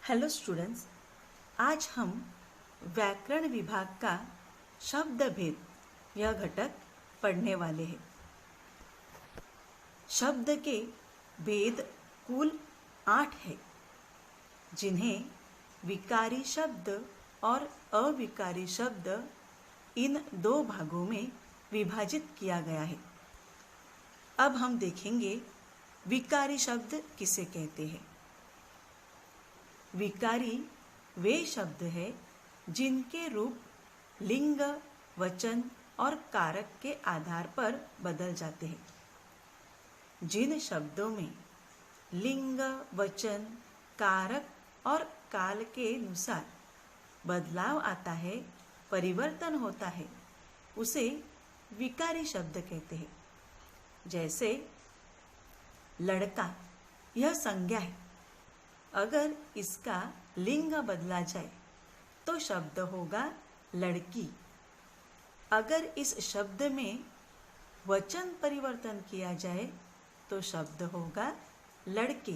Hello students, आज हम व्याकरण विभाग का शब्द भेद यह घटक पढ़ने वाले हैं। शब्द के भेद कुल 8 है, जिन्हें विकारी शब्द और अविकारी शब्द इन 2 भागों में विभाजित किया गया है। अब हम देखेंगे विकारी शब्द किसे कहते हैं। विकारी वे शब्द है जिनके रूप लिंग, वचन और कारक के आधार पर बदल जाते हैं। जिन शब्दों में लिंग, वचन, कारक और काल के अनुसार बदलाव आता है, परिवर्तन होता है, उसे विकारी शब्द कहते हैं। जैसे लड़का, यह संज्ञा है। अगर इसका लिंग बदला जाए तो शब्द होगा लड़की। अगर इस शब्द में वचन परिवर्तन किया जाए तो शब्द होगा लड़के।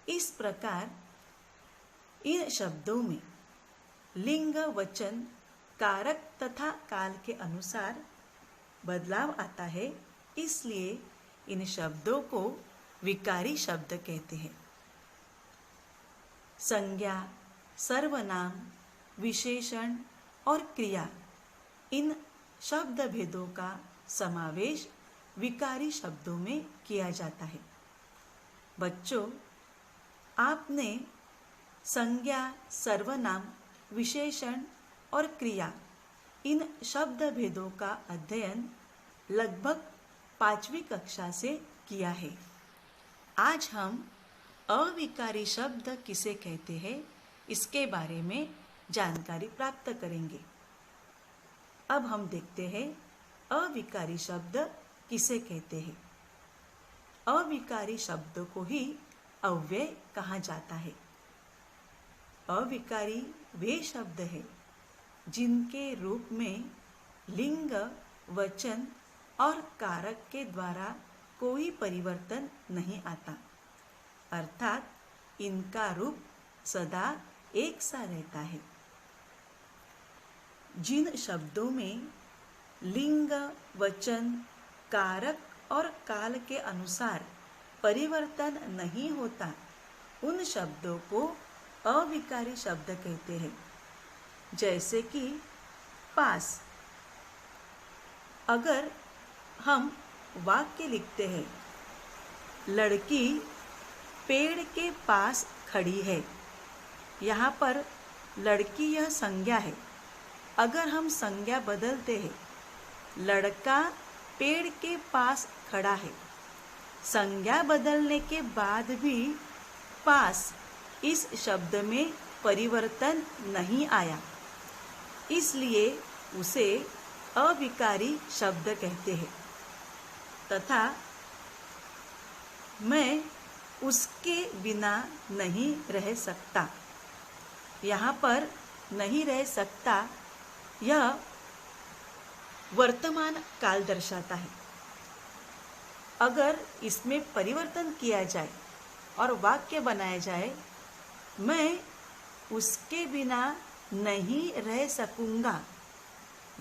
इस प्रकार इन शब्दों में लिंग, वचन, कारक तथा काल के अनुसार बदलाव आता है, इसलिए इन शब्दों को विकारी शब्द कहते हैं। संज्ञा, सर्वनाम, विशेषण और क्रिया, इन शब्द भेदों का समावेश विकारी शब्दों में किया जाता है। बच्चों, आपने संज्ञा, सर्वनाम, विशेषण और क्रिया, इन शब्द भेदों का अध्ययन लगभग 5वीं कक्षा से किया है। आज हम अविकारी शब्द किसे कहते हैं, इसके बारे में जानकारी प्राप्त करेंगे। अब हम देखते हैं अविकारी शब्द किसे कहते हैं। अविकारी शब्द को ही अव्यय कहा जाता है। अविकारी वे शब्द है जिनके रूप में लिंग, वचन और कारक के द्वारा कोई परिवर्तन नहीं आता, अर्थात इनका रूप सदा एक सा रहता है। जिन शब्दों में लिंग, वचन, कारक और काल के अनुसार परिवर्तन नहीं होता, उन शब्दों को अविकारी शब्द कहते हैं। जैसे कि पास। अगर हम वाक्य लिखते हैं, लड़की पेड़ के पास खड़ी है, यहाँ पर लड़की यह संज्ञा है। अगर हम संज्ञा बदलते हैं, लड़का पेड़ के पास खड़ा है, संज्ञा बदलने के बाद भी पास इस शब्द में परिवर्तन नहीं आया, इसलिए उसे अविकारी शब्द कहते हैं। तथा मैं उसके बिना नहीं रह सकता, यहाँ पर नहीं रह सकता यह वर्तमान काल दर्शाता है। अगर इसमें परिवर्तन किया जाए और वाक्य बनाया जाए, मैं उसके बिना नहीं रह सकूँगा,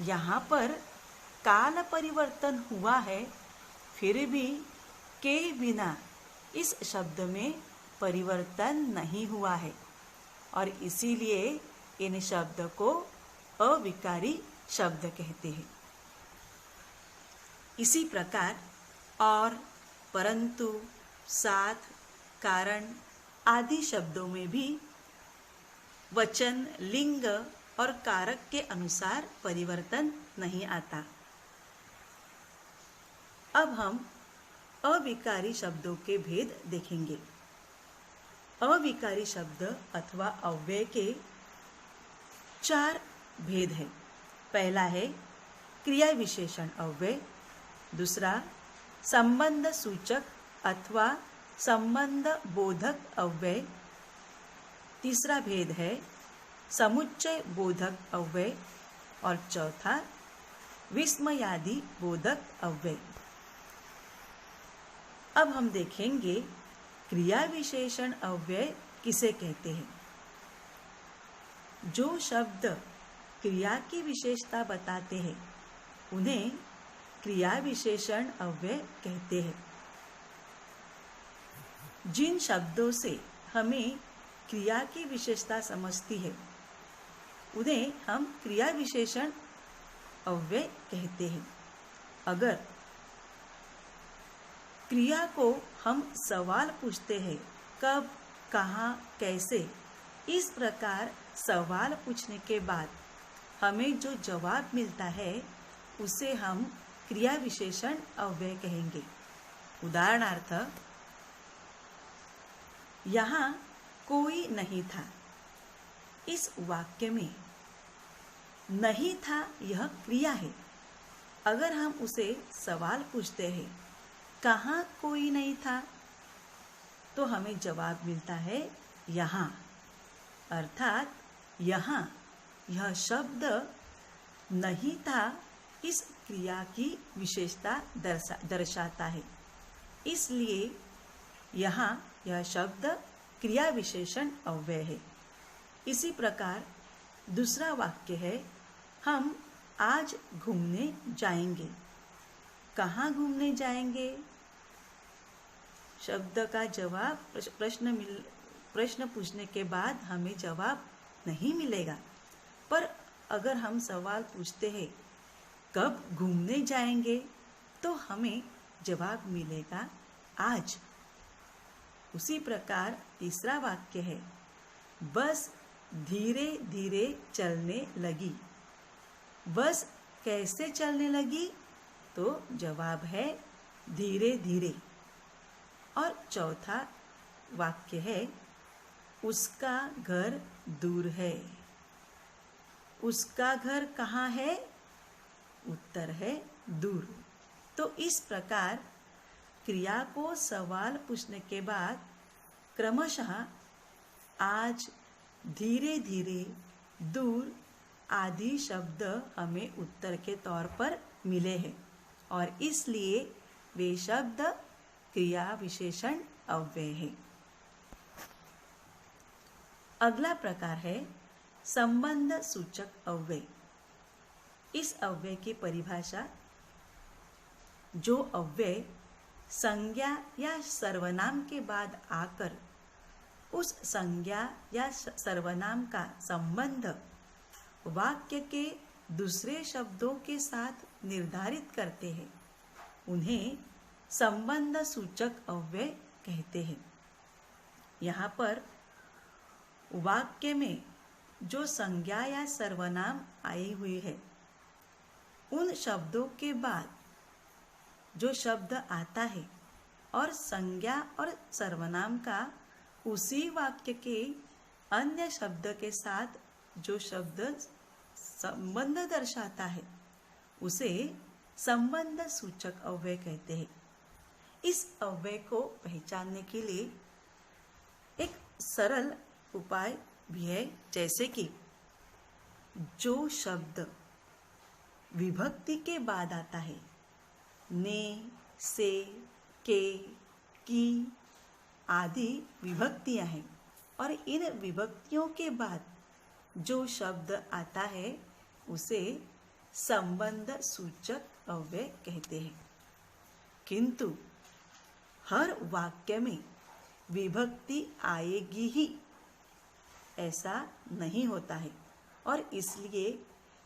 यहाँ पर काल परिवर्तन हुआ है, फिर भी के बिना इस शब्द में परिवर्तन नहीं हुआ है और इसीलिए इन शब्द को अविकारी शब्द कहते हैं। इसी प्रकार और, परंतु, साथ, कारण आदि शब्दों में भी वचन, लिंग और कारक के अनुसार परिवर्तन नहीं आता। अब हम अविकारी शब्दों के भेद देखेंगे। अविकारी शब्द अथवा अव्यय के 4 भेद हैं। पहला है क्रिया विशेषण अव्यय, दूसरा संबंध सूचक अथवा संबंध बोधक अव्यय, तीसरा भेद है समुच्चय बोधक अव्यय और चौथा विस्मयादि बोधक अव्यय। अब हम देखेंगे क्रिया विशेषण अव्यय किसे कहते हैं। जो शब्द क्रिया की विशेषता बताते हैं उन्हें क्रिया विशेषण अव्यय कहते हैं। जिन शब्दों से हमें क्रिया की विशेषता समझती है उन्हें हम क्रिया विशेषण अव्यय कहते हैं। अगर क्रिया को हम सवाल पूछते हैं कब, कहाँ, कैसे, इस प्रकार सवाल पूछने के बाद हमें जो जवाब मिलता है उसे हम क्रिया विशेषण अव्यय कहेंगे। उदाहरणार्थ, यहाँ कोई नहीं था। इस वाक्य में नहीं था यह क्रिया है। अगर हम उसे सवाल पूछते हैं कहाँ कोई नहीं था, तो हमें जवाब मिलता है यहाँ। अर्थात यहाँ यह शब्द नहीं था इस क्रिया की विशेषता दर्शाता है, इसलिए यहाँ यह शब्द क्रिया विशेषण अव्यय है। इसी प्रकार दूसरा वाक्य है, हम आज घूमने जाएंगे। कहाँ घूमने जाएंगे? शब्द का जवाब प्रश्न पूछने के बाद हमें जवाब नहीं मिलेगा, पर अगर हम सवाल पूछते हैं कब घूमने जाएंगे, तो हमें जवाब मिलेगा आज। उसी प्रकार तीसरा वाक्य है, बस धीरे धीरे चलने लगी। बस कैसे चलने लगी? तो जवाब है धीरे धीरे। और चौथा वाक्य है, उसका घर दूर है। उसका घर कहाँ है? उत्तर है दूर। तो इस प्रकार क्रिया को सवाल पूछने के बाद क्रमशः आज, धीरे धीरे, दूर आदि शब्द हमें उत्तर के तौर पर मिले हैं और इसलिए वे शब्द क्रिया विशेषण अव्यय है। अगला प्रकार है संबंध सूचक अव्यय। इस अव्यय की परिभाषा, जो अव्यय संज्ञा या सर्वनाम के बाद आकर उस संज्ञा या सर्वनाम का संबंध वाक्य के दूसरे शब्दों के साथ निर्धारित करते हैं, उन्हें संबंध सूचक अव्यय कहते हैं। यहाँ पर वाक्य में जो संज्ञा या सर्वनाम आई हुई है, उन शब्दों के बाद जो शब्द आता है और संज्ञा और सर्वनाम का उसी वाक्य के अन्य शब्द के साथ जो शब्द संबंध दर्शाता है, उसे संबंध सूचक अव्यय कहते हैं। इस अव्यय को पहचानने के लिए एक सरल उपाय भी है, जैसे कि जो शब्द विभक्ति के बाद आता है, ने, से, के, की आदि विभक्तियां हैं, और इन विभक्तियों के बाद जो शब्द आता है उसे संबंध सूचक अव्यय कहते हैं। किंतु हर वाक्य में विभक्ति आएगी ही ऐसा नहीं होता है, और इसलिए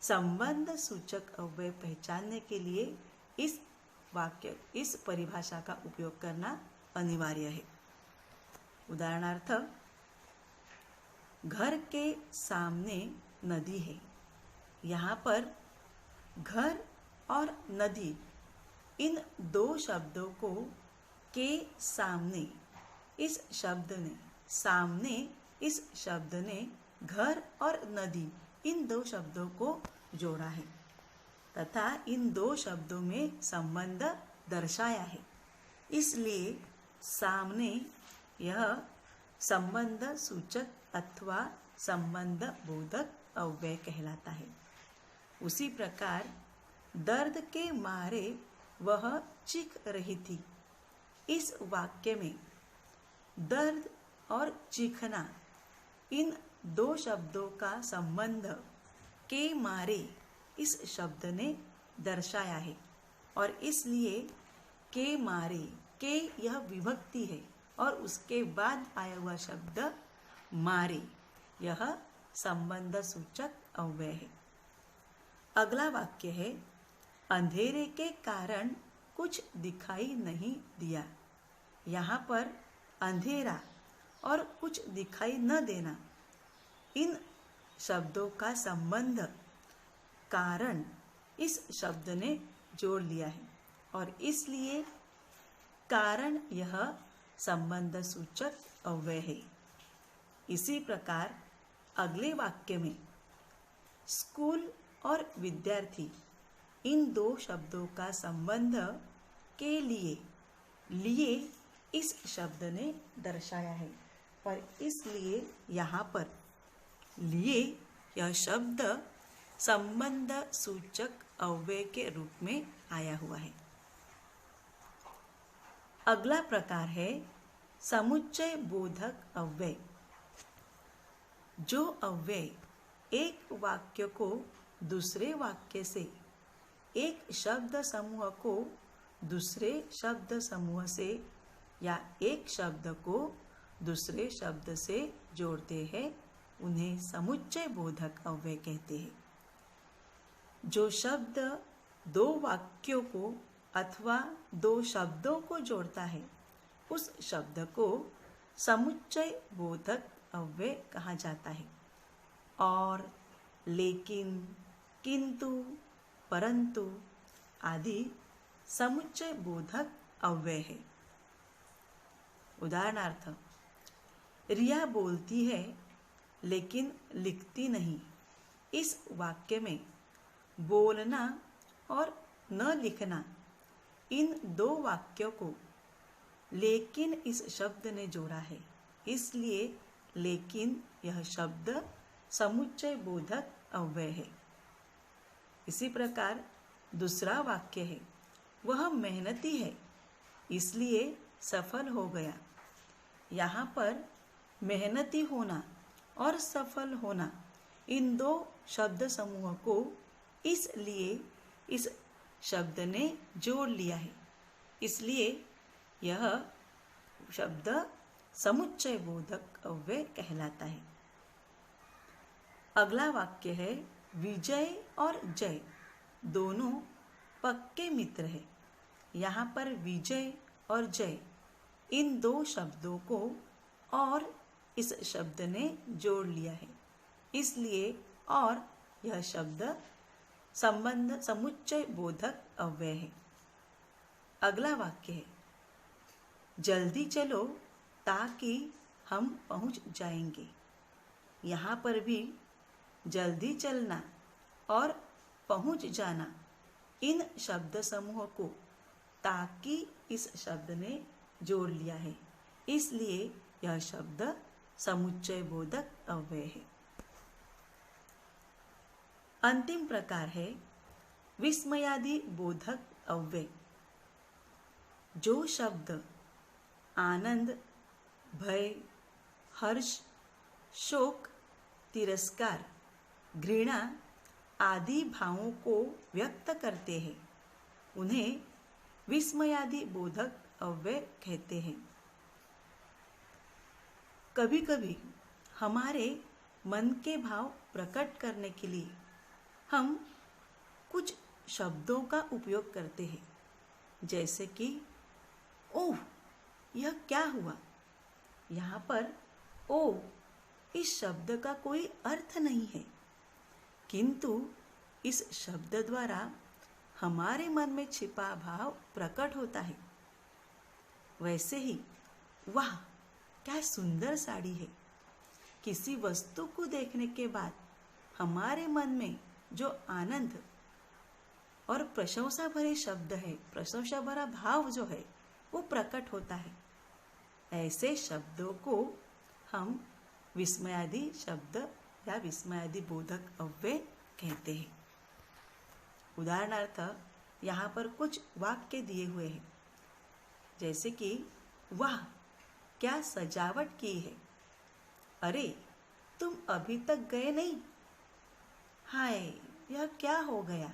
संबंध सूचक अव्यय पहचानने के लिए इस परिभाषा का उपयोग करना अनिवार्य है। उदाहरणार्थ, घर के सामने नदी है। यहाँ पर घर और नदी, इन दो शब्दों को के सामने इस शब्द ने घर और नदी इन दो शब्दों को जोड़ा है तथा इन दो शब्दों में संबंध दर्शाया है, इसलिए सामने यह संबंध सूचक अथवा संबंध बोधक अव्यय कहलाता है। उसी प्रकार दर्द के मारे वह चीख रही थी। इस वाक्य में दर्द और चीखना, इन दो शब्दों का संबंध के मारे इस शब्द ने दर्शाया है और इसलिए के मारे के यह विभक्ति है और उसके बाद आया हुआ शब्द मारे यह संबंध सूचक अव्यय है। अगला वाक्य है अंधेरे के कारण कुछ दिखाई नहीं दिया। यहाँ पर अंधेरा और कुछ दिखाई न देना इन शब्दों का संबंध कारण इस शब्द ने जोड़ लिया है और इसलिए कारण यह संबंध सूचक अव्यय है। इसी प्रकार अगले वाक्य में स्कूल और विद्यार्थी इन दो शब्दों का संबंध के लिए इस शब्द ने दर्शाया है और इसलिए यहाँ पर लिए यह शब्द संबंध सूचक अव्यय के रूप में आया हुआ है। अगला प्रकार है समुच्चय बोधक अव्यय। जो अव्यय एक वाक्य को दूसरे वाक्य से, एक शब्द समूह को दूसरे शब्द समूह से या एक शब्द को दूसरे शब्द से जोड़ते हैं उन्हें समुच्चय बोधक अव्यय कहते हैं। जो शब्द दो वाक्यों को अथवा दो शब्दों को जोड़ता है उस शब्द को समुच्चय बोधक अव्यय कहा जाता है। और, लेकिन, किंतु, परंतु आदि समुच्चय बोधक अव्यय है। उदाहरणार्थ रिया बोलती है लेकिन लिखती नहीं। इस वाक्य में बोलना और न लिखना इन दो वाक्यों को लेकिन इस शब्द ने जोड़ा है, इसलिए लेकिन यह शब्द समुच्चय बोधक अव्यय है। इसी प्रकार दूसरा वाक्य है वह मेहनती है इसलिए सफल हो गया। यहाँ पर मेहनती होना और सफल होना इन दो शब्द समूह को इसलिए इस शब्द ने जोड़ लिया है, इसलिए यह शब्द समुच्चय बोधक अव्यय कहलाता है। अगला वाक्य है विजय और जय दोनों पक्के मित्र हैं। यहाँ पर विजय और जय इन दो शब्दों को और इस शब्द ने जोड़ लिया है, इसलिए और यह शब्द संबंध समुच्चय बोधक अव्यय है। अगला वाक्य है जल्दी चलो ताकि हम पहुंच जाएंगे। यहाँ पर भी जल्दी चलना और पहुंच जाना इन शब्द समूह को ताकि इस शब्द ने जोड़ लिया है, इसलिए यह शब्द समुच्चय बोधक अव्यय है। अंतिम प्रकार है विस्मयादि बोधक अव्यय। जो शब्द आनंद, भय, हर्ष, शोक, तिरस्कार, घृणा आदि भावों को व्यक्त करते हैं उन्हें विस्मयादि बोधक अव्यय कहते हैं। कभी कभी हमारे मन के भाव प्रकट करने के लिए हम कुछ शब्दों का उपयोग करते हैं, जैसे कि ओह यह क्या हुआ। यहाँ पर ओह इस शब्द का कोई अर्थ नहीं है, किंतु इस शब्द द्वारा हमारे मन में छिपा भाव प्रकट होता है। वैसे ही वाह क्या सुंदर साड़ी है। किसी वस्तु को देखने के बाद हमारे मन में जो आनंद और प्रशंसा भरे शब्द है, प्रशंसा भरा भाव जो है वो प्रकट होता है। ऐसे शब्दों को हम विस्मयादि शब्द या विस्मयादि बोधक अव्यय कहते हैं। उदाहरणार्थ यहाँ पर कुछ वाक्य दिए हुए हैं, जैसे कि वाह क्या सजावट की है, अरे तुम अभी तक गए नहीं? हाय, यह क्या हो गया?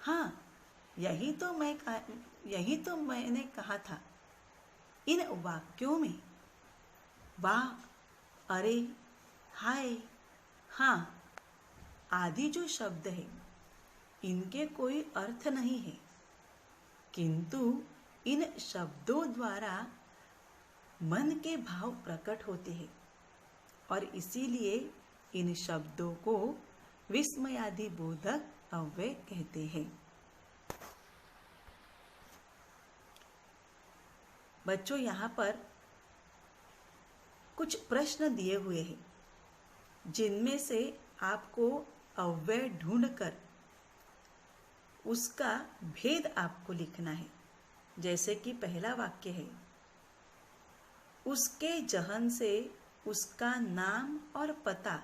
हाँ, यही तो मैंने कहा था। इन वाक्यों में वाह, अरे, हाय, हाँ आदि जो शब्द है, इनके कोई अर्थ नहीं है, किंतु इन शब्दों द्वारा मन के भाव प्रकट होते हैं और इसीलिए इन शब्दों को विस्मयादि बोधक अव्यय कहते हैं। बच्चों, यहाँ पर कुछ प्रश्न दिए हुए हैं जिनमें से आपको अव्यय ढूंढकर उसका भेद आपको लिखना है। जैसे कि पहला वाक्य है, उसके जहन से उसका नाम और पता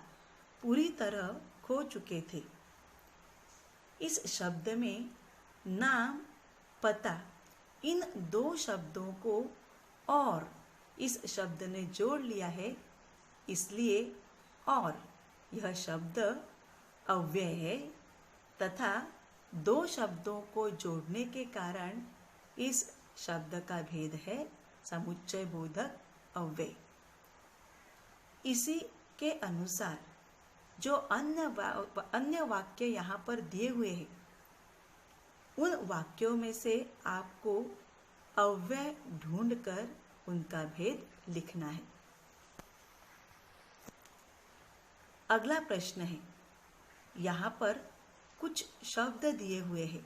पूरी तरह खो चुके थे। इस शब्द में नाम, पता, इन दो शब्दों को और इस शब्द ने जोड़ लिया है, इसलिए और यह शब्द अव्यय है तथा दो शब्दों को जोड़ने के कारण इस शब्द का भेद है समुच्चय बोधक अव्यय। इसी के अनुसार जो अन्य वाक्य यहाँ पर दिए हुए हैं, उन वाक्यों में से आपको अव्यय ढूंढकर उनका भेद लिखना है। अगला प्रश्न है, यहाँ पर कुछ शब्द दिए हुए हैं,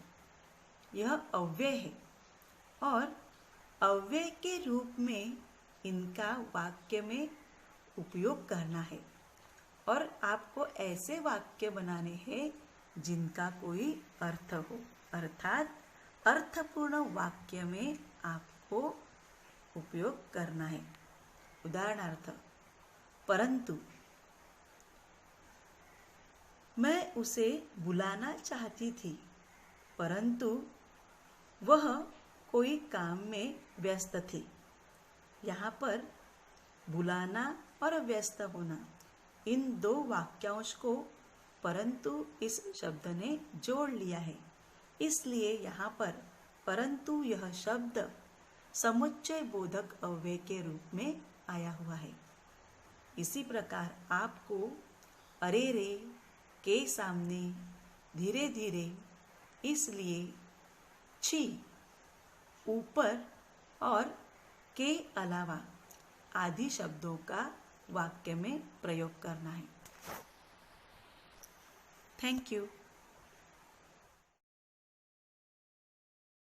यह अव्यय है और अव्यय के रूप में इनका वाक्य में उपयोग करना है और आपको ऐसे वाक्य बनाने हैं जिनका कोई अर्थ हो, अर्थात अर्थपूर्ण वाक्य में आपको उपयोग करना है। उदाहरणार्थ, परंतु मैं उसे बुलाना चाहती थी, परंतु वह कोई काम में व्यस्त थी। यहाँ पर बुलाना और व्यस्त होना, इन दो वाक्यांश को परंतु इस शब्द ने जोड़ लिया है, इसलिए यहाँ पर परंतु यह शब्द समुच्चय बोधक अव्यय के रूप में आया हुआ है। इसी प्रकार आपको अरे रे, के सामने, धीरे धीरे, इसलिए, छी, ऊपर और के अलावा आदि शब्दों का वाक्य में प्रयोग करना है। Thank you.